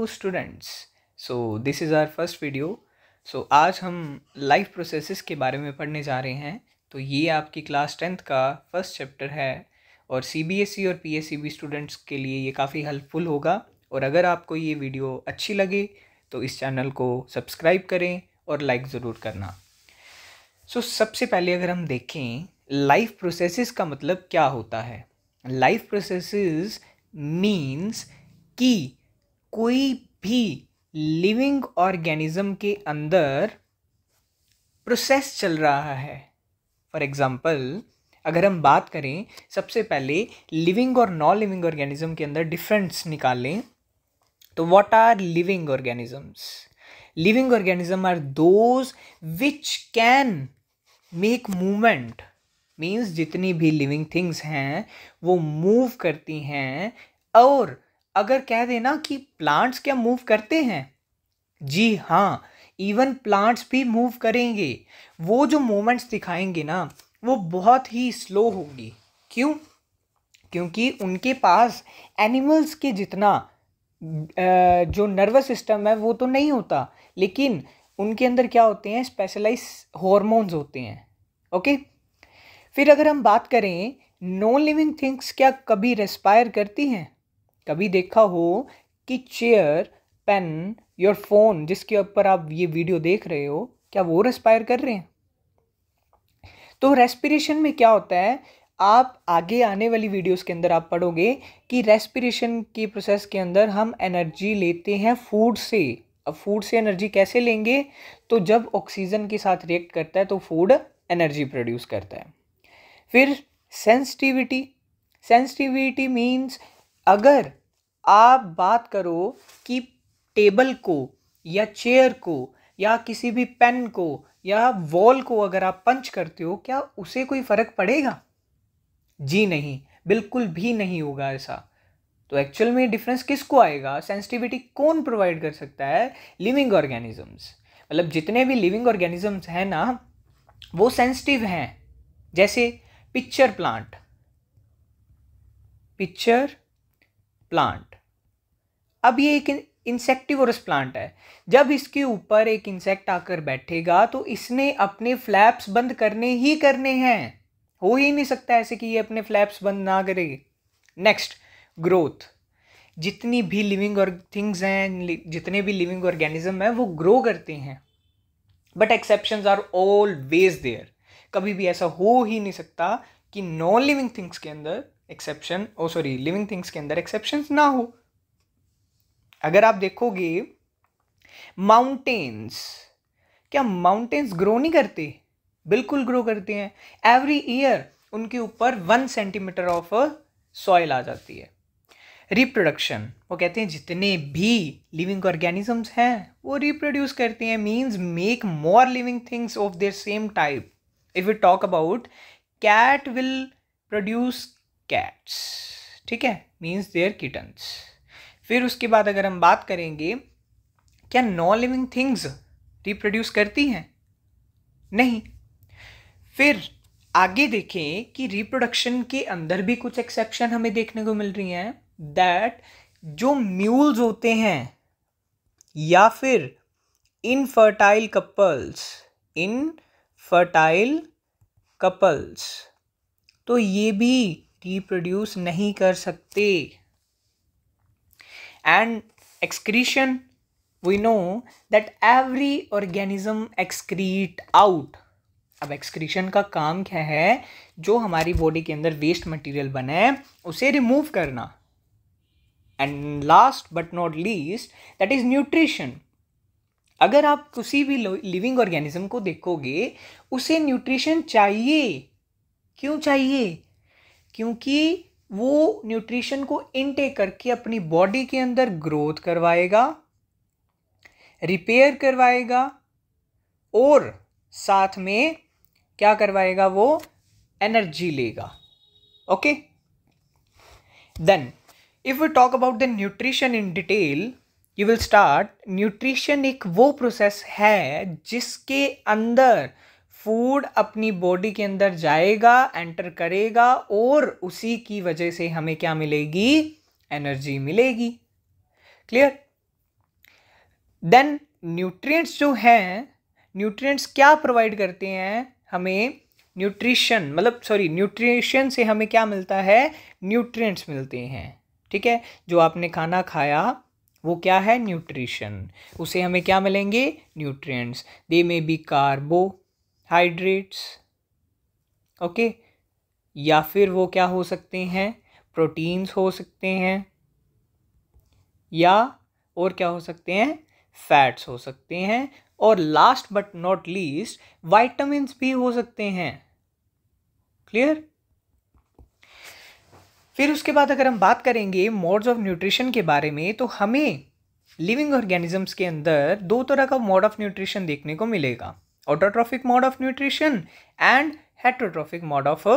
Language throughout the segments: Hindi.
Hello students. So this is our first video. आज हम लाइफ प्रोसेसेस के बारे में पढ़ने जा रहे हैं। तो ये आपकी क्लास 10th का फर्स्ट चैप्टर है और सीबीएसई और पीएसईबी स्टूडेंट्स के लिए ये काफ़ी हेल्पफुल होगा। और अगर आपको ये वीडियो अच्छी लगे तो इस चैनल को सब्सक्राइब करें और लाइक ज़रूर करना। सबसे पहले अगर हम देखें लाइफ प्रोसेसेस का मतलब क्या होता है। लाइफ प्रोसेसेस मीन्स कि कोई भी लिविंग ऑर्गेनिज्म के अंदर प्रोसेस चल रहा है। फॉर एग्जांपल अगर हम बात करें सबसे पहले लिविंग और नॉन लिविंग ऑर्गेनिज्म के अंदर डिफरेंस निकालें तो what are living organisms? Living organism are those which can make movement. Means जितनी भी लिविंग थिंग्स हैं वो मूव करती हैं। और अगर कह देना कि प्लांट्स क्या मूव करते हैं, जी हाँ, इवन प्लांट्स भी मूव करेंगे। वो जो मूवमेंट्स दिखाएंगे ना वो बहुत ही स्लो होगी। क्यों? क्योंकि उनके पास एनिमल्स के जितना जो नर्वस सिस्टम है वो तो नहीं होता, लेकिन उनके अंदर क्या होते हैं, स्पेशलाइज हॉर्मोन्स होते हैं। ओके। फिर अगर हम बात करें नॉन लिविंग थिंग्स क्या कभी रेस्पायर करती हैं? कभी देखा हो कि चेयर, पेन, योर फोन जिसके ऊपर आप ये वीडियो देख रहे हो, क्या वो रेस्पायर कर रहे हैं? तो रेस्पिरेशन में क्या होता है, आप आगे आने वाली वीडियोस के अंदर आप पढ़ोगे कि रेस्पिरेशन की प्रोसेस के अंदर हम एनर्जी लेते हैं फूड से। अब फूड से एनर्जी कैसे लेंगे? तो जब ऑक्सीजन के साथ रिएक्ट करता है तो फूड एनर्जी प्रोड्यूस करता है। फिर सेंसिटिविटी मीन्स अगर आप बात करो कि टेबल को या चेयर को या किसी भी पेन को या वॉल को अगर आप पंच करते हो, क्या उसे कोई फर्क पड़ेगा? जी नहीं, बिल्कुल भी नहीं होगा ऐसा। तो एक्चुअल में डिफरेंस किसको आएगा? सेंसिटिविटी कौन प्रोवाइड कर सकता है? Living organisms. मतलब जितने भी लिविंग ऑर्गेनिजम्स हैं ना वो सेंसिटिव हैं। जैसे पिक्चर प्लांट अब ये एक इंसेक्टिवोरस प्लांट है। जब इसके ऊपर एक इंसेक्ट आकर बैठेगा तो इसने अपने फ्लैप्स बंद करने ही करने हैं। हो ही नहीं सकता ऐसे कि ये अपने फ्लैप्स बंद ना करे। Next, growth. जितनी भी लिविंग थिंग्स हैं, जितने भी लिविंग ऑर्गेनिज्म हैं वो ग्रो करते हैं, but exceptions are always there. कभी भी ऐसा हो ही नहीं सकता कि नॉन लिविंग थिंग्स के अंदर लिविंग थिंग्स के अंदर एक्सेप्शंस ना हो। अगर आप देखोगे माउंटेन्स, क्या माउंटेन्स ग्रो नहीं करते? बिल्कुल ग्रो करते हैं। एवरी ईयर उनके ऊपर 1 सेंटीमीटर ऑफ सॉइल आ जाती है। रिप्रोडक्शन, वो कहते हैं जितने भी लिविंग ऑर्गेनिजम्स हैं वो रिप्रोड्यूस करते हैं, means make more living things of their same type. If we talk about cat will produce cats, ठीक है, मीन्स देयर किटन्स। फिर उसके बाद अगर हम बात करेंगे क्या नॉन लिविंग थिंग्स रिप्रोड्यूस करती हैं? नहीं। फिर आगे देखें कि रिप्रोडक्शन के अंदर भी कुछ एक्सेप्शन हमें देखने को मिल रही हैं। दैट जो म्यूल्स होते हैं या फिर इनफर्टाइल कपल्स तो ये भी रिप्रोड्यूस नहीं कर सकते। And excretion, we know that every organism excrete out. अब एक्सक्रीशन का काम क्या है? जो हमारी बॉडी के अंदर वेस्ट मटेरियल बना है उसे रिमूव करना। And last but not least that is nutrition. अगर आप किसी भी लिविंग ऑर्गेनिज्म को देखोगे उसे न्यूट्रिशन चाहिए। क्यों चाहिए? क्योंकि वो न्यूट्रिशन को इनटेक करके अपनी बॉडी के अंदर ग्रोथ करवाएगा, रिपेयर करवाएगा और साथ में क्या करवाएगा? वो एनर्जी लेगा। Okay. Then if we talk about the nutrition in detail, you will start. Nutrition एक वो प्रोसेस है जिसके अंदर फूड अपनी बॉडी के अंदर जाएगा, एंटर करेगा और उसी की वजह से हमें क्या मिलेगी? एनर्जी मिलेगी। क्लियर? देन न्यूट्रिएंट्स जो हैं, न्यूट्रिएंट्स क्या प्रोवाइड करते हैं हमें? न्यूट्रिशन, मतलब सॉरी, न्यूट्रिशन से हमें क्या मिलता है? न्यूट्रिएंट्स मिलते हैं। ठीक है, जो आपने खाना खाया वो क्या है? न्यूट्रिशन। उसे हमें क्या मिलेंगे? Nutrients. They may be carbohydrates, okay, या फिर वो क्या हो सकते हैं? प्रोटीन्स हो सकते हैं, या और क्या हो सकते हैं? फैट्स हो सकते हैं, और last but not least vitamins भी हो सकते हैं। क्लियर? फिर उसके बाद अगर हम बात करेंगे मोड्स ऑफ न्यूट्रिशन के बारे में, तो हमें लिविंग ऑर्गेनिजम्स के अंदर दो तरह का मोड ऑफ न्यूट्रिशन देखने को मिलेगा, autotrophic mode of nutrition and heterotrophic mode of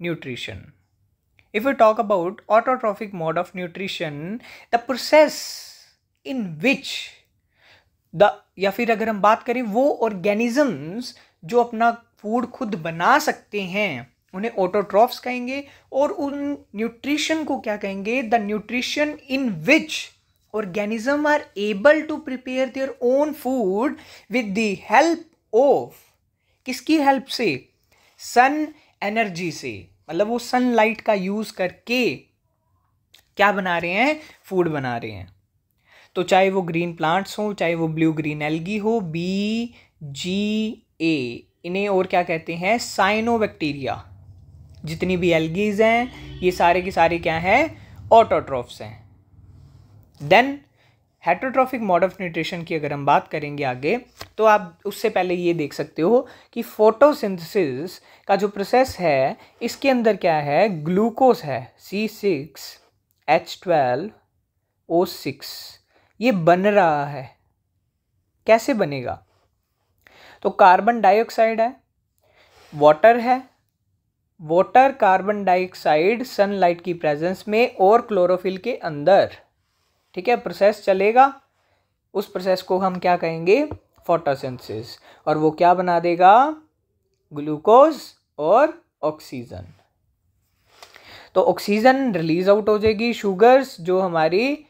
nutrition. If we talk about autotrophic mode of nutrition, the process in which या फिर अगर हम बात करें वो ऑर्गेनिजम्स जो अपना फूड खुद बना सकते हैं उन्हें ऑटोट्रॉफ्स कहेंगे, और उन न्यूट्रिशन को क्या कहेंगे? The nutrition in which organism are able to prepare their own food with the help of, किसकी हेल्प से? सन एनर्जी से, मतलब वो सनलाइट का यूज करके क्या बना रहे हैं? फूड बना रहे हैं. तो चाहे वो ग्रीन प्लांट्स हो, चाहे वो ब्लू ग्रीन एल्गी हो, BGA, इन्हें और क्या कहते हैं? साइनोबैक्टीरिया. जितनी भी एल्गीज हैं ये सारे के सारे क्या हैं? ऑटोट्रॉफ्स हैं. Then heterotrophic mode of nutrition की अगर हम बात करेंगे आगे, तो आप उससे पहले ये देख सकते हो कि फोटोसिंथेसिस का जो प्रोसेस है इसके अंदर क्या है? ग्लूकोज है, C6H12O6, ये बन रहा है. कैसे बनेगा? तो कार्बन डाइऑक्साइड है, वाटर है, वाटर कार्बन डाइऑक्साइड सनलाइट की प्रेजेंस में और क्लोरोफिल के अंदर, ठीक है, प्रोसेस चलेगा. उस प्रोसेस को हम क्या कहेंगे? फोटोसिंथेसिस. और वो क्या बना देगा? ग्लूकोज और ऑक्सीजन. तो ऑक्सीजन रिलीज आउट हो जाएगी, शुगर्स जो हमारी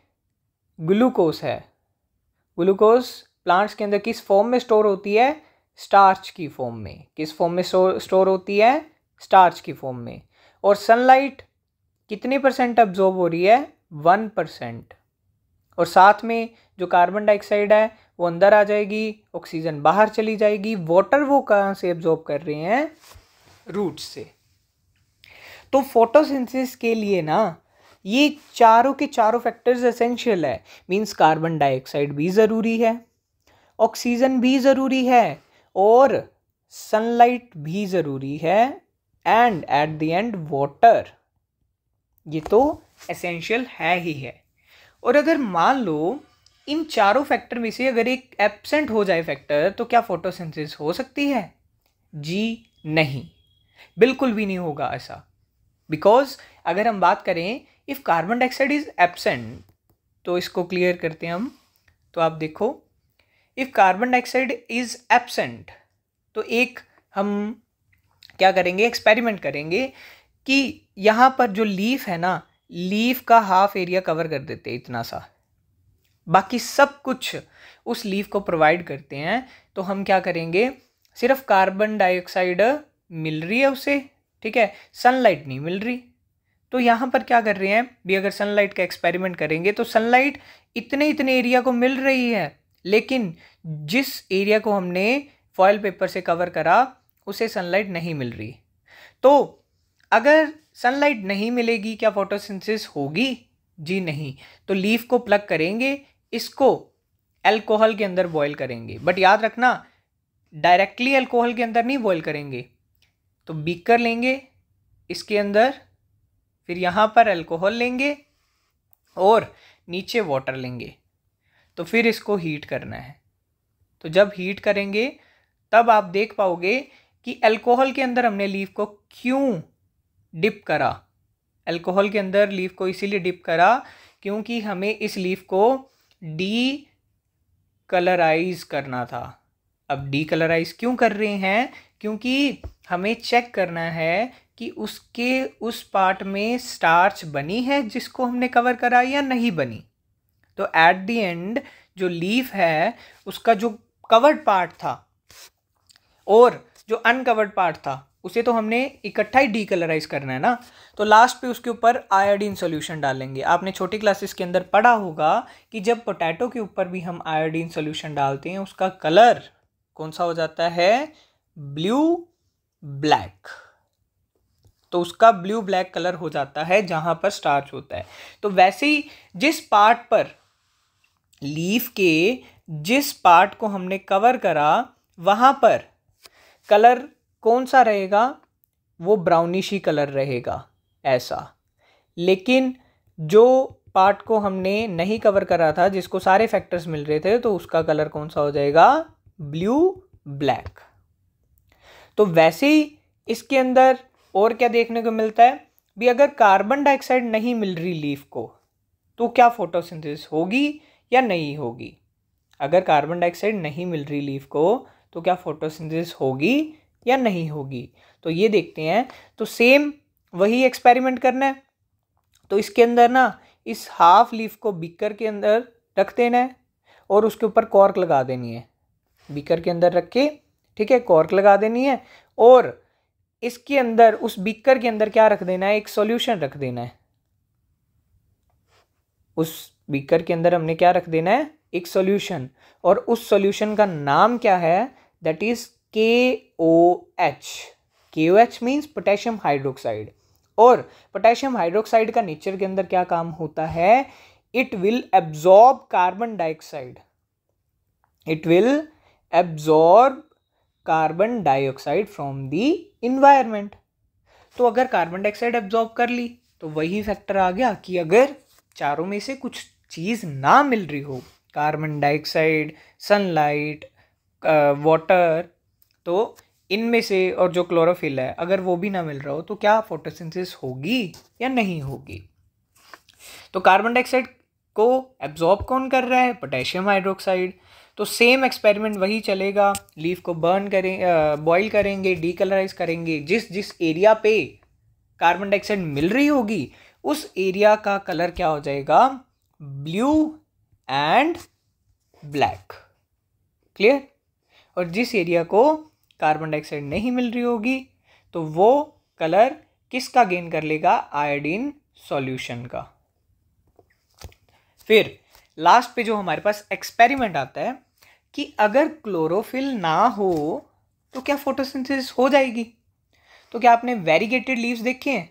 ग्लूकोज है. ग्लूकोज प्लांट्स के अंदर किस फॉर्म में स्टोर होती है? स्टार्च की फॉर्म में. किस फॉर्म में स्टोर होती है? स्टार्च की फॉर्म में. और सनलाइट कितनी % अब्जॉर्ब हो रही है? 1%. और साथ में जो कार्बन डाइऑक्साइड है वो अंदर आ जाएगी, ऑक्सीजन बाहर चली जाएगी. वाटर वो कहाँ से एब्जॉर्ब कर रहे हैं? रूट्स से. तो फोटोसिंथेसिस के लिए ना ये चारों के चारों फैक्टर्स एसेंशियल है. मींस कार्बन डाइऑक्साइड भी ज़रूरी है, ऑक्सीजन भी ज़रूरी है, और सनलाइट भी ज़रूरी है, and at the end water. ये तो एसेंशियल है ही है. और अगर मान लो इन चारों फैक्टर में से अगर एक एब्सेंट हो जाए फैक्टर, तो क्या फोटोसिंथेसिस हो सकती है? जी नहीं, बिल्कुल भी नहीं होगा ऐसा. बिकॉज अगर हम बात करें if carbon dioxide is absent, तो इसको क्लियर करते हैं हम. तो आप देखो, if carbon dioxide is absent, तो एक हम क्या करेंगे? एक्सपेरिमेंट करेंगे कि यहाँ पर जो लीफ है ना, लीफ का हाफ एरिया कवर कर देते हैं इतना सा, बाकी सब कुछ उस लीफ को प्रोवाइड करते हैं. तो हम क्या करेंगे? सिर्फ कार्बन डाइऑक्साइड मिल रही है उसे, ठीक है, सनलाइट नहीं मिल रही. तो यहाँ पर क्या कर रहे हैं भी? अगर सनलाइट का एक्सपेरिमेंट करेंगे तो सनलाइट इतने एरिया को मिल रही है, लेकिन जिस एरिया को हमने फॉयल पेपर से कवर करा उसे सनलाइट नहीं मिल रही. तो अगर सनलाइट नहीं मिलेगी, क्या फोटोसिंथेसिस होगी? जी नहीं. तो लीफ को प्लग करेंगे, इसको अल्कोहल के अंदर बॉयल करेंगे. बट याद रखना, डायरेक्टली अल्कोहल के अंदर नहीं बॉयल करेंगे. तो बीकर लेंगे, इसके अंदर फिर यहाँ पर अल्कोहल लेंगे और नीचे वाटर लेंगे. तो फिर इसको हीट करना है. तो जब हीट करेंगे तब आप देख पाओगे कि अल्कोहल के अंदर हमने लीफ को क्यों डिप करा. अल्कोहल के अंदर लीफ को इसीलिए डिप करा क्योंकि हमें इस लीफ को डीकलराइज करना था. अब डीकलराइज क्यों कर रहे हैं? क्योंकि हमें चेक करना है कि उसके उस पार्ट में स्टार्च बनी है जिसको हमने कवर करा या नहीं बनी. तो एट द एंड जो लीफ है उसका जो कवर्ड पार्ट था और जो अनकवर्ड पार्ट था उसे तो हमने इकट्ठा ही डीकलराइज करना है ना, तो लास्ट पे उसके ऊपर आयोडीन सॉल्यूशन डालेंगे। आपने छोटी क्लासेस के अंदर पढ़ा होगा कि जब पोटैटो के ऊपर भी हम आयोडीन सॉल्यूशन डालते हैं उसका कलर कौन सा हो जाता है, ब्लू ब्लैक। तो उसका ब्लू ब्लैक कलर हो जाता है जहां पर स्टार्च होता है। तो वैसे ही जिस पार्ट पर लीफ के जिस पार्ट को हमने कवर करा वहां पर कलर कौन सा रहेगा, वो ब्राउनिश ही कलर रहेगा ऐसा। लेकिन जो पार्ट को हमने नहीं कवर करा था, जिसको सारे फैक्टर्स मिल रहे थे, तो उसका कलर कौन सा हो जाएगा, ब्लू ब्लैक। तो वैसे ही इसके अंदर और क्या देखने को मिलता है भी, अगर कार्बन डाइऑक्साइड नहीं मिल रही लीफ को तो क्या फोटोसिंथेसिस होगी या नहीं होगी। अगर कार्बन डाइऑक्साइड नहीं मिल रही लीफ को तो क्या फोटोसिंथेसिस होगी या नहीं होगी, तो ये देखते हैं। तो सेम वही एक्सपेरिमेंट करना है। तो इसके अंदर ना इस हाफ लीफ को बीकर के अंदर रख देना है और उसके ऊपर कॉर्क लगा देनी है। बीकर के अंदर रख के, ठीक है, कॉर्क लगा देनी है और इसके अंदर, उस बीकर के अंदर क्या रख देना है, एक सॉल्यूशन रख देना है। उस बीकर के अंदर हमने क्या रख देना है, एक सॉल्यूशन, और उस सॉल्यूशन का नाम क्या है, that is KOH। KOH means potassium hydroxide. और पोटेशियम हाइड्रोक्साइड का नेचर के अंदर क्या काम होता है, it will absorb carbon dioxide, it will absorb carbon dioxide from the environment. तो अगर कार्बन डाइऑक्साइड एब्जॉर्ब कर ली तो वही फैक्टर आ गया कि अगर चारों में से कुछ चीज ना मिल रही हो, कार्बन डाइऑक्साइड, सनलाइट, वाटर, तो इनमें से, और जो क्लोरोफिल है, अगर वो भी ना मिल रहा हो तो क्या फोटोसिंथेसिस होगी या नहीं होगी। तो कार्बन डाइऑक्साइड को एब्जॉर्ब कौन कर रहा है, पोटेशियम हाइड्रोक्साइड। तो सेम एक्सपेरिमेंट वही चलेगा, लीफ को बर्न करें, बॉईल करेंगे, डीकलराइज करेंगे। जिस जिस एरिया पे कार्बन डाइऑक्साइड मिल रही होगी उस एरिया का कलर क्या हो जाएगा, ब्लू एंड ब्लैक। क्लियर। और जिस एरिया को कार्बन डाइऑक्साइड नहीं मिल रही होगी तो वो कलर किसका गेन कर लेगा, आयोडीन सॉल्यूशन का। फिर लास्ट पे जो हमारे पास एक्सपेरिमेंट आता है कि अगर क्लोरोफिल ना हो तो क्या फोटोसिंथेसिस हो जाएगी। तो क्या आपने वेरीगेटेड लीव्स देखे हैं,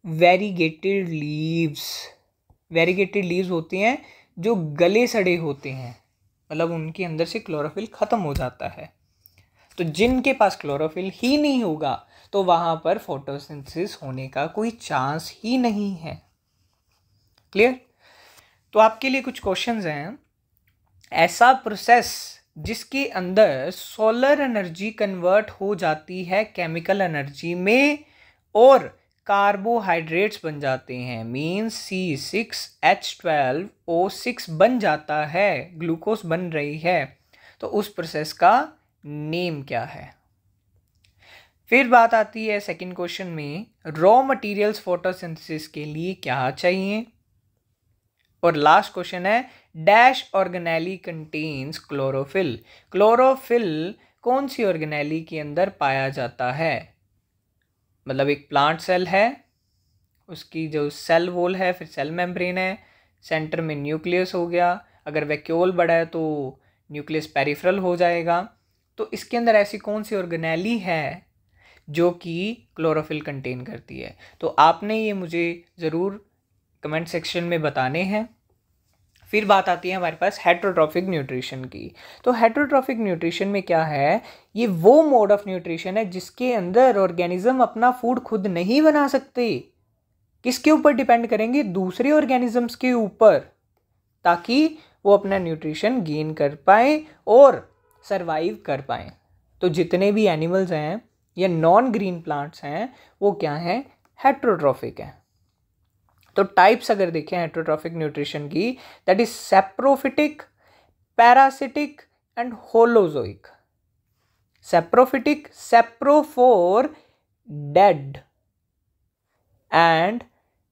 वेरीगेटेड लीव्स होते हैं जो गले सड़े होते हैं, मतलब उनके अंदर से क्लोरोफिल खत्म हो जाता है। तो जिनके पास क्लोरोफिल ही नहीं होगा तो वहां पर फोटोसिंथेसिस होने का कोई चांस ही नहीं है। क्लियर। तो आपके लिए कुछ क्वेश्चंस हैं। ऐसा प्रोसेस जिसके अंदर सोलर एनर्जी कन्वर्ट हो जाती है केमिकल एनर्जी में और कार्बोहाइड्रेट्स बन जाते हैं, मीन्स C6H12O6 बन जाता है, ग्लूकोज बन रही है, तो उस प्रोसेस का नेम क्या है। फिर बात आती है सेकंड क्वेश्चन में, रॉ मटेरियल्स फोटोसिंथेसिस के लिए क्या चाहिए। और लास्ट क्वेश्चन है, dash organelle contains chlorophyll. Chlorophyll कौन सी ऑर्गेनेली के अंदर पाया जाता है, मतलब एक प्लांट सेल है, उसकी जो सेल वॉल है, फिर सेल मेम्ब्रेन है, सेंटर में न्यूक्लियस हो गया, अगर वैक्यूल बड़ा है तो न्यूक्लियस पेरिफेरल हो जाएगा। तो इसके अंदर ऐसी कौन सी ऑर्गेनेली है जो कि क्लोरोफिल कंटेन करती है। तो आपने ये मुझे ज़रूर कमेंट सेक्शन में बताने हैं। फिर बात आती है हमारे पास हेटरोट्रॉफिक न्यूट्रिशन की। तो हेटरोट्रॉफिक न्यूट्रिशन में क्या है, ये वो मोड ऑफ न्यूट्रिशन है जिसके अंदर ऑर्गेनिज्म अपना फूड खुद नहीं बना सकते, किसके ऊपर डिपेंड करेंगे, दूसरे ऑर्गेनिजम्स के ऊपर, ताकि वो अपना न्यूट्रिशन गेन कर पाए और सरवाइव कर पाए। तो जितने भी एनिमल्स हैं या नॉन ग्रीन प्लांट्स हैं वो क्या हैं, हेटरोट्रॉफिक हैं। तो टाइप्स अगर देखें हेटरोट्रॉफिक न्यूट्रिशन की, that is saprophytic, parasitic and holozoic. Saprophytic, सैप्रो for dead and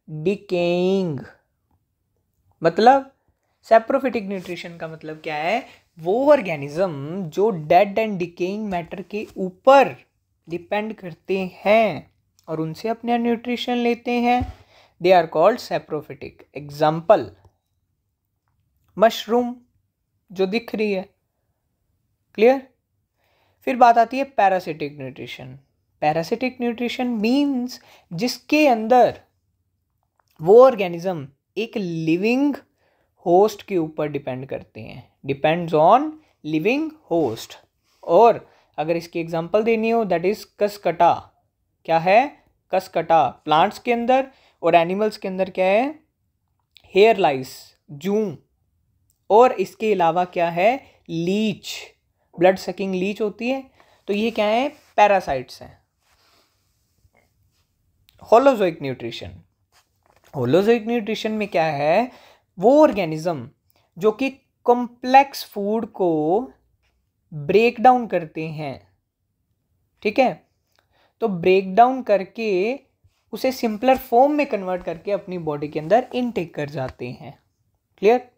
decaying, मतलब सैप्रोफिटिक न्यूट्रिशन का मतलब क्या है? वो ऑर्गेनिज्म जो डेड एंड डिकेइंग मैटर के ऊपर डिपेंड करते हैं और उनसे अपने न्यूट्रिशन लेते हैं, they are called saprophytic. Example, mushroom जो दिख रही है, क्लियर। फिर बात आती है parasitic nutrition. Parasitic nutrition means जिसके अंदर वो ऑर्गेनिज्म एक लिविंग होस्ट के ऊपर डिपेंड करते हैं, डिपेंड्स ऑन लिविंग होस्ट। और अगर इसकी एग्जांपल देनी हो, दैट इज कसकटा। क्या है? कसकटा। प्लांट्स के अंदर और एनिमल्स के अंदर क्या है? हेयर लाइस, जूं। और इसके अलावा क्या है? लीच, ब्लड सकिंग लीच होती है। तो ये क्या है? पैरासाइट्स हैं। Holozoic nutrition. होलोजोइक न्यूट्रिशन में क्या है? वो ऑर्गेनिज्म जो कि कॉम्प्लेक्स फूड को ब्रेक डाउन करते हैं, ठीक है, तो ब्रेक डाउन करके उसे सिंपलर फॉर्म में कन्वर्ट करके अपनी बॉडी के अंदर इनटेक कर जाते हैं, क्लियर।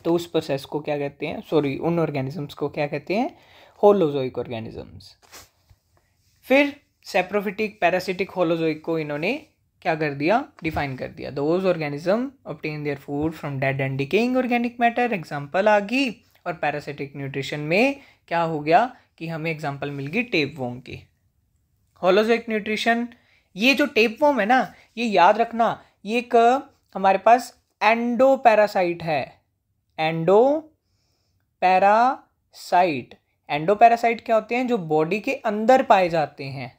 तो उस प्रोसेस को क्या कहते हैं? सॉरी, उन ऑर्गेनिजम्स को क्या कहते हैं? Holozoic organisms. फिर सैप्रोफिटिक, पैरासिटिक, होलोजोइक को इन्होंने क्या कर दिया? डिफाइन कर दिया। Those organism obtain their food from dead and decaying organic matter. Example आ गई। और पैरासिटिक न्यूट्रिशन में क्या हो गया कि हमें एग्जांपल मिल गई टेपवर्म की। होलोजोइक न्यूट्रिशन, ये जो टेपवर्म है ना, ये याद रखना, ये एक हमारे पास एंडो पैरासाइट है। Endo parasite. एंडो पैरासाइट क्या होते हैं? जो बॉडी के अंदर पाए जाते हैं।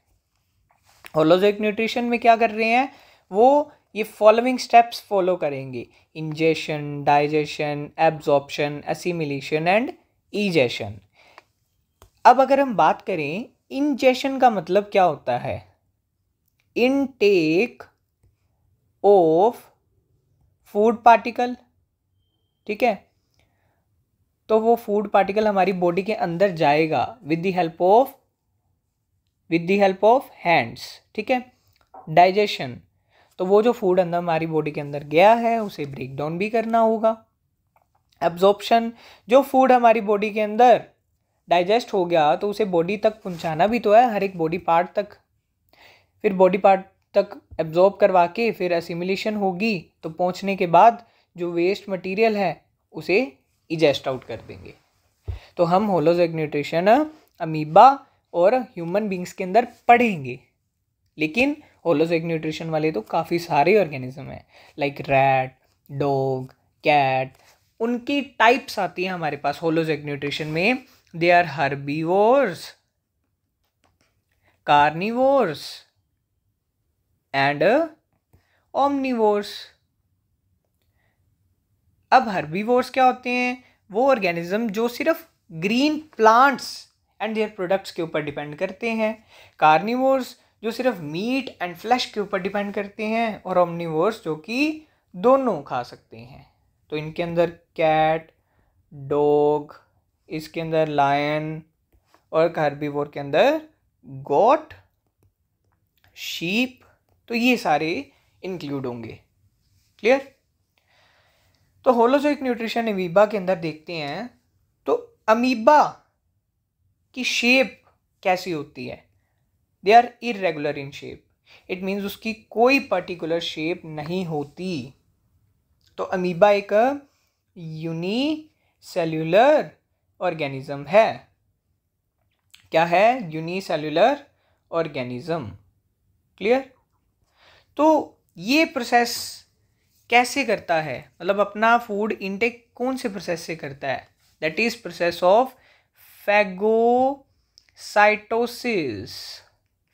होलोजोइक न्यूट्रिशन में क्या कर रहे हैं? वो ये फॉलोइंग स्टेप्स फॉलो करेंगे: ingestion, digestion, absorption, assimilation and egestion. अब अगर हम बात करें, इंजेशन का मतलब क्या होता है? इनटेक ऑफ फूड पार्टिकल, ठीक है। तो वो फूड पार्टिकल हमारी बॉडी के अंदर जाएगा with the help of hands, ठीक है। डाइजेशन, तो वो जो फूड अंदर हमारी बॉडी के अंदर गया है उसे ब्रेक डाउन भी करना होगा। एब्जॉर्प्शन, जो फूड हमारी बॉडी के अंदर डाइजेस्ट हो गया तो उसे बॉडी तक पहुंचाना भी तो है, हर एक बॉडी पार्ट तक। फिर बॉडी पार्ट तक एब्जॉर्ब करवा के फिर एसिमिलेशन होगी, तो पहुंचने के बाद जो वेस्ट मटेरियल है उसे इजेस्ट आउट कर देंगे। तो हम होलोजोइक न्यूट्रिशन अमीबा और ह्यूमन बींग्स के अंदर पढ़ेंगे, लेकिन होलोजोइक न्यूट्रिशन वाले तो काफ़ी सारे ऑर्गेनिज्म हैं, लाइक रैट, डॉग, कैट। उनकी टाइप्स आती हैं हमारे पास होलोजोइक न्यूट्रिशन में। They are herbivores, carnivores and omnivores. अब हर्बीवोर्स क्या होते हैं? वो ऑर्गेनिज्म जो सिर्फ green plants and their products के ऊपर डिपेंड करते हैं। कार्निवोर्स जो सिर्फ मीट एंड फ्लैश के ऊपर डिपेंड करते हैं। और ओमनिवोर्स जो कि दोनों खा सकते हैं। तो इनके अंदर कैट, डॉग, इसके अंदर लायन, और हर्बीवोर के अंदर गोट, शीप। तो ये सारे इंक्लूड होंगे, क्लियर। तो होलोजोइक न्यूट्रिशन अमीबा के अंदर देखते हैं। तो अमीबा की शेप कैसी होती है? They are irregular in shape. It means उसकी कोई पर्टिकुलर शेप नहीं होती। तो अमीबा एक यूनिसेल्यूलर ऑर्गेनिज्म है। क्या है? Unicellular organism, clear. तो ये प्रोसेस कैसे करता है? मतलब अपना फूड इनटेक कौन से प्रोसेस से करता है? That is process of phagocytosis.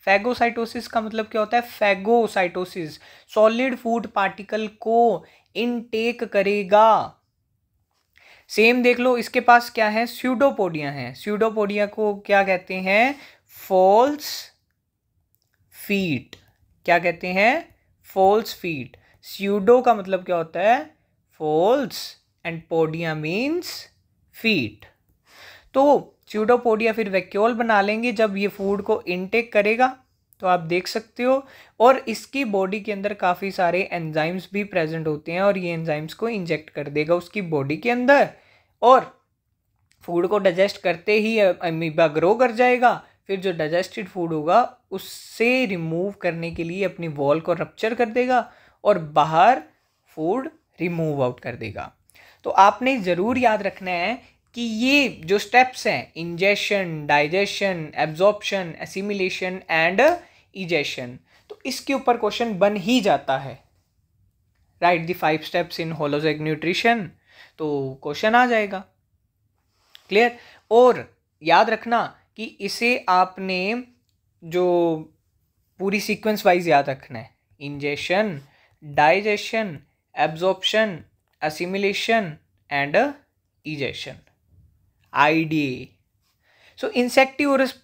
Phagocytosis का मतलब क्या होता है? फैगोसाइटोसिस सॉलिड फूड पार्टिकल को इनटेक करेगा। सेम देख लो, इसके पास क्या है? स्यूडोपोडिया है। स्यूडोपोडिया को क्या कहते हैं? False feet. क्या कहते हैं? False feet. स्यूडो का मतलब क्या होता है? False, and podia means feet. तो स्यूडोपोडिया फिर वैक्यूल बना लेंगे जब ये फूड को इनटेक करेगा। तो आप देख सकते हो। और इसकी बॉडी के अंदर काफ़ी सारे एंजाइम्स भी प्रेजेंट होते हैं और ये एंजाइम्स को इंजेक्ट कर देगा उसकी बॉडी के अंदर, और फूड को डाइजेस्ट करते ही अमीबा ग्रो कर जाएगा। फिर जो डाइजेस्टेड फूड होगा उससे रिमूव करने के लिए अपनी वॉल को रप्चर कर देगा और बाहर फूड रिमूव आउट कर देगा। तो आपने ज़रूर याद रखना है कि ये जो स्टेप्स हैं, ingestion, digestion, absorption, assimilation and egestion, तो इसके ऊपर क्वेश्चन बन ही जाता है। Write the 5 steps in holozoic nutrition, तो क्वेश्चन आ जाएगा। क्लियर। और याद रखना कि इसे आपने जो पूरी सीक्वेंस वाइज याद रखना है, ingestion, digestion, absorption, assimilation and egestion, IDA. So insectivorous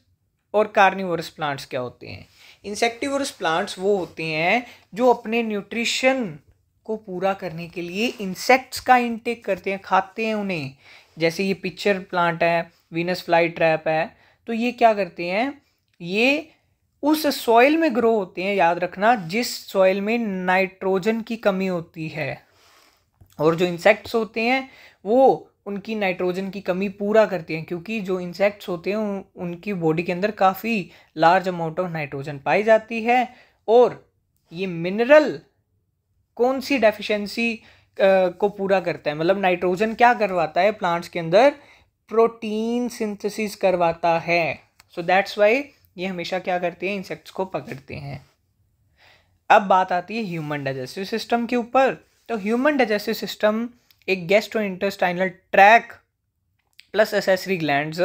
और कार्निवोरस प्लांट्स क्या होते हैं? इंसेक्टिवोरस प्लांट्स वो होते हैं जो अपने न्यूट्रिशन को पूरा करने के लिए इंसेक्ट्स का इंटेक करते हैं, खाते हैं उन्हें। जैसे ये पिक्चर प्लांट है, वीनस फ्लाई ट्रैप है, तो ये क्या करते हैं, ये उस सॉइल में ग्रो होते हैं, याद रखना, जिस सॉइल में नाइट्रोजन की कमी होती है। और जो इंसेक्ट्स होते हैं वो उनकी नाइट्रोजन की कमी पूरा करते हैं, क्योंकि जो इंसेक्ट्स होते हैं उनकी बॉडी के अंदर काफ़ी लार्ज अमाउंट ऑफ नाइट्रोजन पाई जाती है। और ये मिनरल कौन सी डेफिशिएंसी को पूरा करता है, मतलब नाइट्रोजन क्या करवाता है प्लांट्स के अंदर, प्रोटीन सिंथेसिस करवाता है। सो दैट्स वाई ये हमेशा क्या करते हैं, इंसेक्ट्स को पकड़ते हैं। अब बात आती है ह्यूमन डाइजेस्टिव सिस्टम के ऊपर। तो ह्यूमन डाइजेस्टिव सिस्टम एक gastrointestinal tract plus accessory glands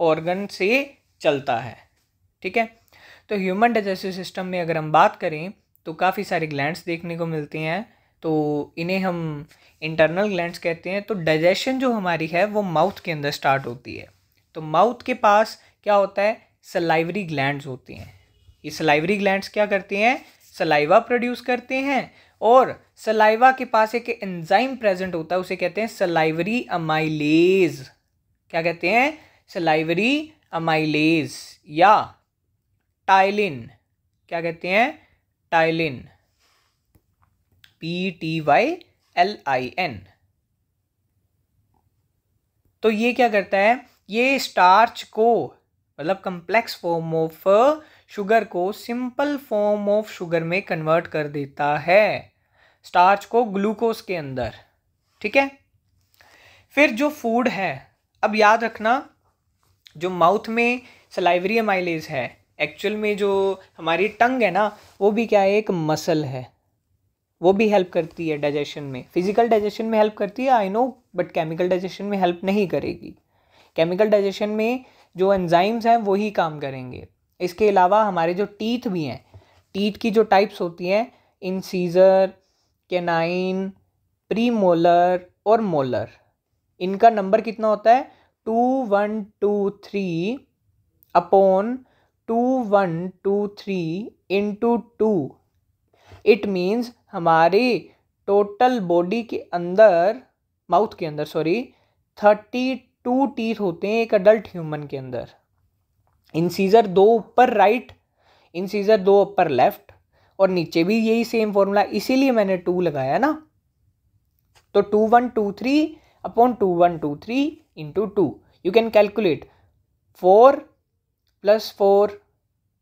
organ से चलता है। ठीक है। तो ह्यूमन डाइजेस्टिव सिस्टम में अगर हम बात करें तो काफ़ी सारे ग्लैंड्स देखने को मिलते हैं, तो इन्हें हम इंटरनल ग्लैंड्स कहते हैं। तो डाइजेशन जो हमारी है वो माउथ के अंदर स्टार्ट होती है। तो माउथ के पास क्या होता है, सलाइवरी ग्लैंड्स होती हैं। ये सलाइवरी ग्लैंड्स क्या करते हैं, सलाइवा प्रोड्यूस करते हैं। और सलाइवा के पास एक एंजाइम प्रेजेंट होता है, उसे कहते हैं सलाइवरी अमाइलेज। क्या कहते हैं, सलाइवरी अमाइलेज या टाइलिन। क्या कहते हैं, टाइलिन, PTYLIN। तो ये क्या करता है, ये स्टार्च को, मतलब कंप्लेक्स फॉर्म ऑफ शुगर को सिंपल फॉर्म ऑफ शुगर में कन्वर्ट कर देता है, स्टार्च को ग्लूकोज के अंदर। ठीक है। फिर जो फूड है, अब याद रखना, जो माउथ में सलाइवरी अमाइलेज है, एक्चुअल में जो हमारी टंग है ना, वो भी क्या है, एक मसल है, वो भी हेल्प करती है डाइजेशन में। फिजिकल डाइजेशन में हेल्प करती है, I know, but chemical digestion में हेल्प नहीं करेगी। केमिकल डाइजेशन में जो एंजाइम्स हैं वही काम करेंगे। इसके अलावा हमारे जो टीथ भी हैं, टीथ की जो टाइप्स होती हैं, इंसीजर, कैनाइन, प्रीमोलर और मोलर, इनका नंबर कितना होता है, 2123 अपॉन 2123 इंटू 2। इट मीन्स हमारे टोटल बॉडी के अंदर, माउथ के अंदर 32 टीथ होते हैं एक अडल्ट ह्यूमन के अंदर। इंसीजर 2 ऊपर राइट, इंसीजर 2 ऊपर लेफ्ट, और नीचे भी यही सेम फॉर्मूला, इसीलिए मैंने 2 लगाया ना। तो 2123 upon 2123 into 2, you can calculate 4 + 4,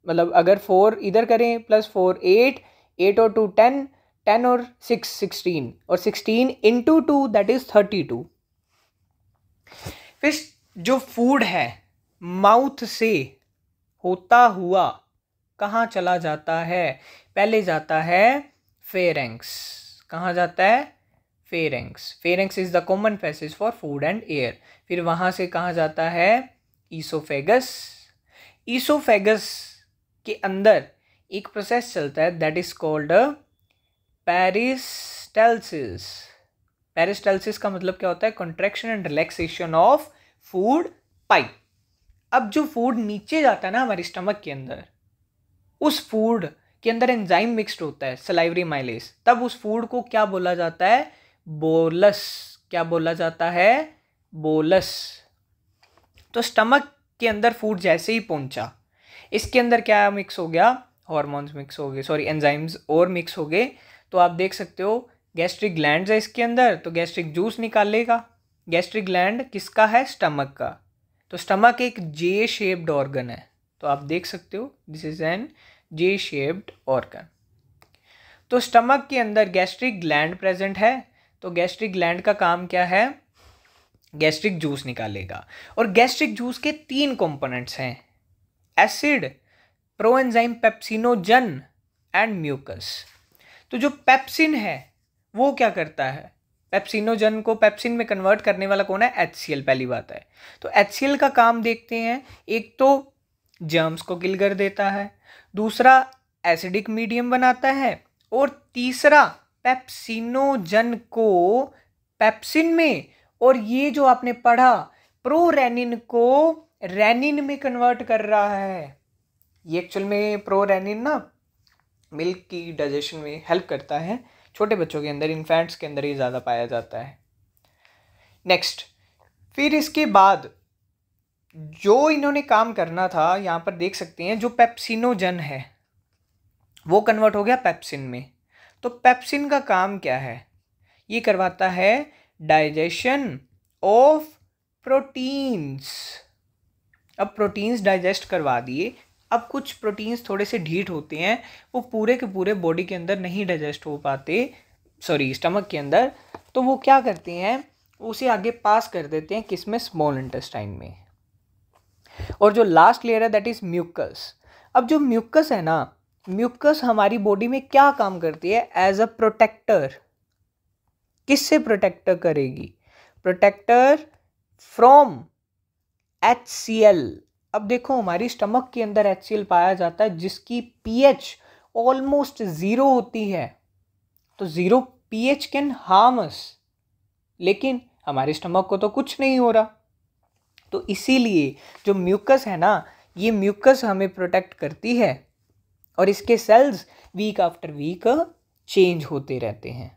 मतलब अगर 4 इधर करें +4 8 और 2 10, 10 और 6 16, और 16 इंटू 2 दैट इज 32। फिर जो फूड है माउथ से होता हुआ कहाँ चला जाता है, पहले जाता है फेरेंक्स। कहाँ जाता है, pharynx. Pharynx is the common passage for food and air. फिर वहाँ से कहाँ जाता है, ईसोफेगस। ईसोफेगस के अंदर एक प्रोसेस चलता है that is called peristalsis. Peristalsis का मतलब क्या होता है, contraction and relaxation of food pipe. अब जो फूड नीचे जाता है ना हमारी स्टमक के अंदर, उस फूड के अंदर एंजाइम मिक्स्ड होता है सलाइवरी माइलेज, तब उस फूड को क्या बोला जाता है, बोलस। क्या बोला जाता है, बोलस। तो स्टमक के अंदर फूड जैसे ही पहुंचा, इसके अंदर क्या मिक्स हो गया, हॉर्मोन्स मिक्स हो गए, सॉरी एंजाइम्स और मिक्स हो गए, तो आप देख सकते हो गैस्ट्रिक ग्लैंड्स है इसके अंदर, तो गैस्ट्रिक जूस निकालेगा। गैस्ट्रिक ग्लैंड किसका है? स्टमक का। तो स्टमक एक जे शेप्ड ऑर्गन है, तो आप देख सकते हो this is an J shaped organ. तो स्टमक के अंदर गैस्ट्रिक ग्लैंड प्रेजेंट है, तो गैस्ट्रिक ग्लैंड का काम क्या है? गैस्ट्रिक जूस निकालेगा। और गैस्ट्रिक जूस के 3 कंपोनेंट्स हैं, acid, proenzyme pepsinogen and mucus. तो जो पेप्सिन है वो क्या करता है? पेप्सिनोजन को पेप्सिन में कन्वर्ट करने वाला कौन है? HCl, पहली बात है। तो HCl का काम देखते हैं, एक तो जर्म्स को किल कर देता है, दूसरा एसिडिक मीडियम बनाता है, और तीसरा पेप्सिनोजन को पेप्सिन में, और ये जो आपने पढ़ा प्रोरेनिन को रेनिन में कन्वर्ट कर रहा है। ये एक्चुअल में प्रोरेनिन ना मिल्क की डाइजेशन में हेल्प करता है, छोटे बच्चों के अंदर, इन्फेंट्स के अंदर ये ज़्यादा पाया जाता है। नेक्स्ट, फिर इसके बाद जो इन्होंने काम करना था, यहाँ पर देख सकते हैं जो पेप्सिनोजन है वो कन्वर्ट हो गया पेप्सिन में। तो पेप्सिन का काम क्या है? ये करवाता है डाइजेशन ऑफ प्रोटीन्स। अब प्रोटीन्स डाइजेस्ट करवा दिए, अब कुछ प्रोटीन्स थोड़े से ढीठ होते हैं, वो पूरे के पूरे बॉडी के अंदर नहीं डाइजेस्ट हो पाते, सॉरी स्टमक के अंदर, तो वो क्या करते हैं? उसे आगे पास कर देते हैं किसमें? स्मॉल इंटेस्टाइन में। और जो लास्ट लेयर है दैट इज म्यूकस। अब जो म्यूकस है ना, म्यूकस हमारी बॉडी में क्या काम करती है? As a protector. किससे प्रोटेक्टर करेगी? Protector from HCl। अब देखो हमारी स्टमक के अंदर HCl पाया जाता है जिसकी pH ऑलमोस्ट 0 होती है, तो 0 pH कैन हार्म अस, लेकिन हमारे स्टमक को तो कुछ नहीं हो रहा। तो इसीलिए जो म्यूकस है ना, ये म्यूकस हमें प्रोटेक्ट करती है, और इसके cells week after week change होते रहते हैं।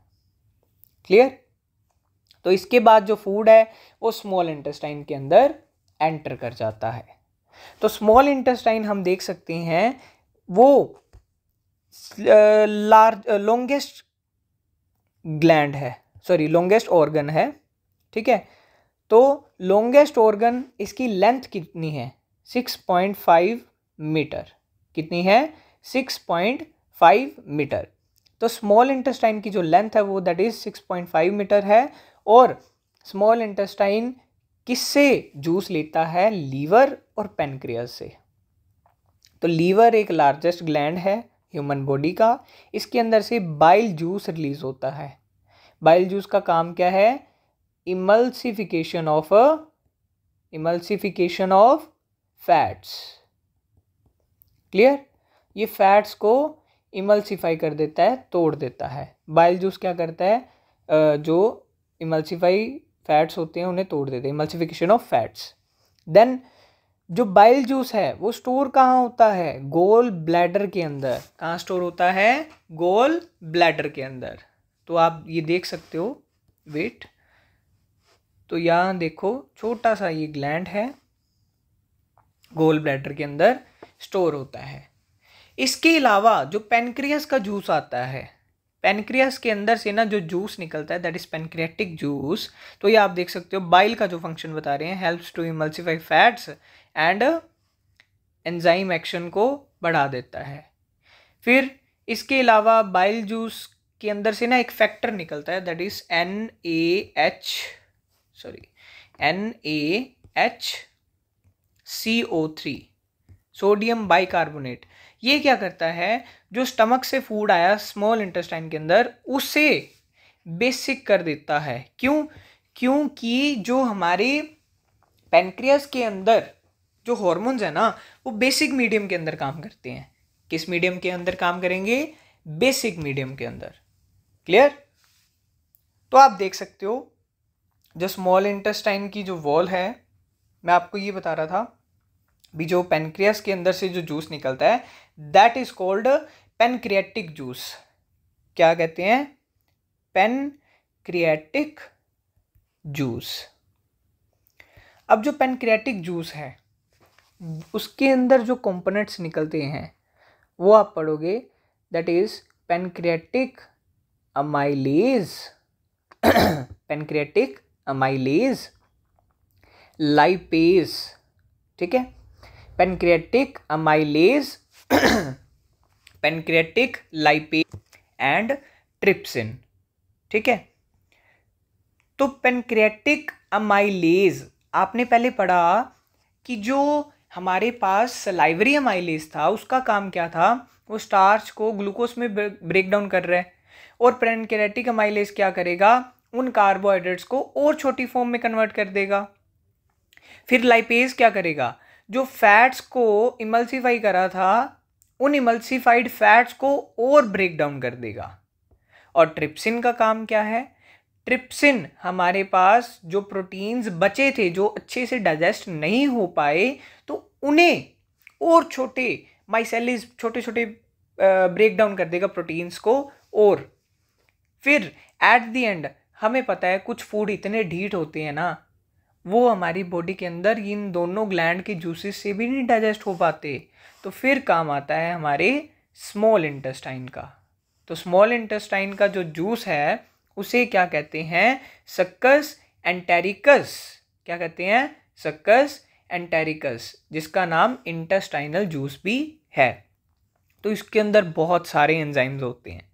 क्लियर? तो इसके बाद जो फूड है वो स्मॉल इंटेस्टाइन के अंदर एंटर कर जाता है। तो स्मॉल इंटेस्टाइन हम देख सकते हैं वो लॉन्गेस्ट ग्लैंड है, सॉरी लॉन्गेस्ट ऑर्गन है, ठीक है। तो लॉन्गेस्ट ऑर्गन, इसकी लेंथ कितनी है? 6.5 मीटर। कितनी है? 6.5 मीटर। तो स्मॉल इंटेस्टाइन की जो लेंथ है वो दैट इज 6.5 मीटर है। और स्मॉल इंटेस्टाइन किससे जूस लेता है? लीवर और पेनक्रियास से। तो लीवर एक लार्जेस्ट ग्लैंड है ह्यूमन बॉडी का, इसके अंदर से बाइल जूस रिलीज होता है। बाइल जूस का काम क्या है? Emulsification of fats. क्लियर? ये फैट्स को इमल्सिफाई कर देता है, तोड़ देता है। बाइल जूस क्या करता है? जो इमल्सिफाई फैट्स होते हैं उन्हें तोड़ देते हैं, इमल्सिफिकेशन ऑफ फैट्स। देन जो बाइल जूस है वो स्टोर कहाँ होता है? गोल ब्लैडर के अंदर। कहाँ स्टोर होता है? गोल ब्लैडर के अंदर। तो आप ये देख सकते हो, वेट, तो यहाँ देखो छोटा सा ये ग्लैंड है, गोल ब्लैडर के अंदर स्टोर होता है। इसके अलावा जो पेनक्रियास का जूस आता है, पेनक्रियास के अंदर से ना जो जूस निकलता है दैट इज पेनक्रियाटिक जूस। तो ये आप देख सकते हो बाइल का जो फंक्शन बता रहे हैं, helps to emulsify fats and enzyme action को बढ़ा देता है। फिर इसके अलावा बाइल जूस के अंदर से ना एक फैक्टर निकलता है that is NaHCO3, sodium bicarbonate. ये क्या करता है? जो स्टमक से फूड आया स्मॉल इंटेस्टाइन के अंदर उसे बेसिक कर देता है। क्यों? क्योंकि जो हमारे पेनक्रियास के अंदर जो हॉर्मोन्स है ना वो बेसिक मीडियम के अंदर काम करते हैं। किस मीडियम के अंदर काम करेंगे? बेसिक मीडियम के अंदर। क्लियर? तो आप देख सकते हो जो स्मॉल इंटेस्टाइन की जो वॉल है, मैं आपको ये बता रहा था भी, जो पेनक्रियास के अंदर से जो जूस निकलता है that is called pancreatic juice. क्या कहते हैं? Pancreatic juice. अब जो पेनक्रियाटिक जूस है उसके अंदर जो कंपोनेंट्स निकलते हैं वो आप पढ़ोगे, that is pancreatic amylase, pancreatic amylase lipase, ठीक है, pancreatic amylase, pancreatic lipase and trypsin, ठीक है। तो पैनक्रियाटिक अमाइलेज आपने पहले पढ़ा कि जो हमारे पास सलाइवरी अमाइलेज था उसका काम क्या था, वो स्टार्च को ग्लूकोज में ब्रेक डाउन कर रहा है, और पैनक्रियाटिक अमाइलेज क्या करेगा, उन कार्बोहाइड्रेट्स को और छोटी फॉर्म में कन्वर्ट कर देगा। फिर लाइपेज क्या करेगा, जो फैट्स को इमल्सीफाई करा था उन इमल्सीफाइड फैट्स को और ब्रेक डाउन कर देगा। और ट्रिप्सिन का काम क्या है, ट्रिप्सिन हमारे पास जो प्रोटीन्स बचे थे जो अच्छे से डाइजेस्ट नहीं हो पाए, तो उन्हें और छोटे माइसेलिस छोटे छोटे ब्रेक डाउन कर देगा प्रोटीन्स को। और फिर एट द एंड हमें पता है कुछ फूड इतने ढीठ होते हैं ना, वो हमारी बॉडी के अंदर इन दोनों ग्लैंड के जूसेस से भी नहीं डाइजेस्ट हो पाते, तो फिर काम आता है हमारे स्मॉल इंटेस्टाइन का। तो स्मॉल इंटेस्टाइन का जो जूस है उसे क्या कहते हैं, सक्कस एंटेरिकस, क्या कहते हैं, सक्कस एंटेरिकस, जिसका नाम इंटेस्टाइनल जूस भी है। तो इसके अंदर बहुत सारे एंजाइम्स होते हैं,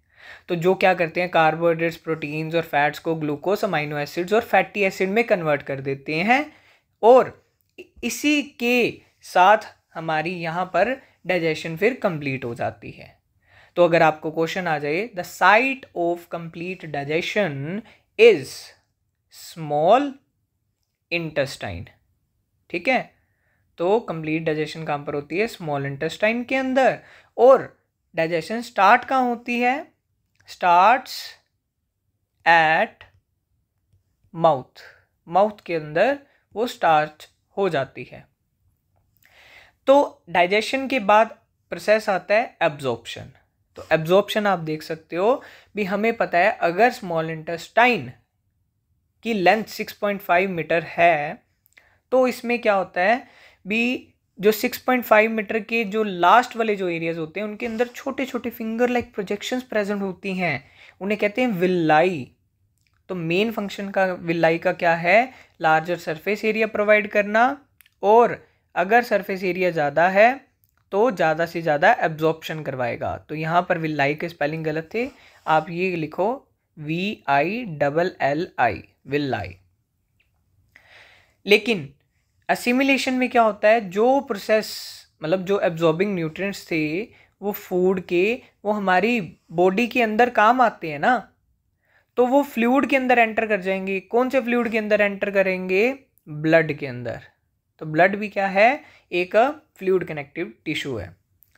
तो जो क्या करते हैं, कार्बोहाइड्रेट्स, प्रोटीन्स और फैट्स को ग्लूकोज, अमाइनो एसिड्स और फैटी एसिड में कन्वर्ट कर देते हैं, और इसी के साथ हमारी यहाँ पर डाइजेशन फिर कंप्लीट हो जाती है। तो अगर आपको क्वेश्चन आ जाए, the site of complete digestion is small intestine, ठीक है, तो कंप्लीट डाइजेशन कहाँ पर होती है, स्मॉल इंटेस्टाइन के अंदर। और डाइजेशन स्टार्ट कहाँ होती है, स्टार्ट्स एट माउथ, माउथ के अंदर वो स्टार्ट हो जाती है। तो डाइजेशन के बाद प्रोसेस आता है एब्जॉर्प्शन। तो एब्जॉर्प्शन आप देख सकते हो भी, हमें पता है अगर स्मॉल इंटेस्टाइन की लेंथ 6.5 मीटर है, तो इसमें क्या होता है भी, जो 6.5 मीटर के जो लास्ट वाले जो एरियाज होते हैं उनके अंदर छोटे छोटे फिंगर लाइक प्रोजेक्शंस प्रेजेंट होती हैं, उन्हें कहते हैं विलाई। तो मेन फंक्शन का विलाई का क्या है, लार्जर सरफेस एरिया प्रोवाइड करना, और अगर सरफेस एरिया ज़्यादा है तो ज़्यादा से ज़्यादा एब्जॉर्प्शन करवाएगा। तो यहाँ पर विलाई के स्पेलिंग गलत थे, आप ये लिखो VILLI, विलाई। लेकिन असिमिलेशन में क्या होता है, जो प्रोसेस मतलब जो एब्जॉर्बिंग न्यूट्रिएंट्स थे वो फूड के, वो हमारी बॉडी के अंदर काम आते हैं ना, तो वो फ्लूइड के अंदर एंटर कर जाएंगे। कौन से फ्लूइड के अंदर एंटर करेंगे, ब्लड के अंदर। तो ब्लड भी क्या है, एक फ्लूइड कनेक्टिव टिश्यू है,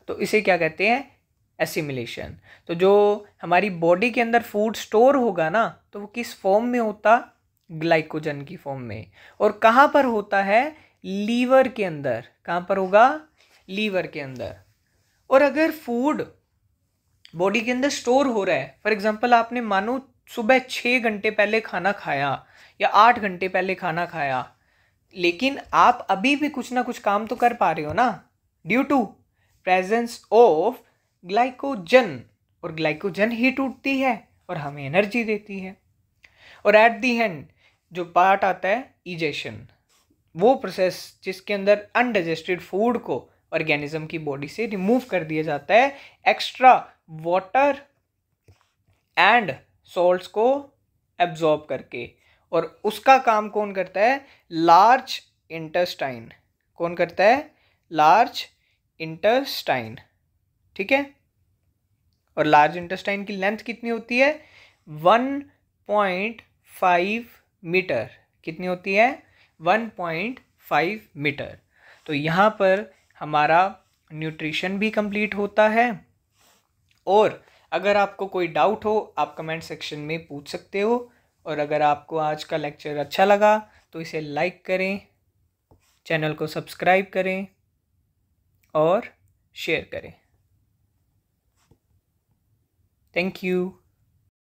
तो इसे क्या कहते हैं, एसिमिलेशन। तो जो हमारी बॉडी के अंदर फूड स्टोर होगा ना, तो वो किस फॉर्म में होता, ग्लाइकोजन की फॉर्म में। और कहाँ पर होता है, लीवर के अंदर। कहाँ पर होगा, लीवर के अंदर। और अगर फूड बॉडी के अंदर स्टोर हो रहा है, फॉर एग्जांपल आपने मानो सुबह 6 घंटे पहले खाना खाया या 8 घंटे पहले खाना खाया, लेकिन आप अभी भी कुछ ना कुछ काम तो कर पा रहे हो ना, due to presence of glycogen. और ग्लाइकोजन हीट उठती है और हमें एनर्जी देती है। और एट दी एंड जो पार्ट आता है इजेशन, वो प्रोसेस जिसके अंदर अनडाइजेस्टेड फूड को ऑर्गेनिज्म की बॉडी से रिमूव कर दिया जाता है, एक्स्ट्रा वाटर एंड सॉल्ट्स को एब्जॉर्ब करके। और उसका काम कौन करता है, लार्ज इंटेस्टाइन। कौन करता है, लार्ज इंटेस्टाइन, ठीक है। और लार्ज इंटेस्टाइन की लेंथ कितनी होती है, 1.5 मीटर। कितनी होती है, 1.5 मीटर। तो यहाँ पर हमारा न्यूट्रिशन भी कंप्लीट होता है। और अगर आपको कोई डाउट हो आप कमेंट सेक्शन में पूछ सकते हो। और अगर आपको आज का लेक्चर अच्छा लगा तो इसे लाइक करें, चैनल को सब्सक्राइब करें और शेयर करें। Thank you.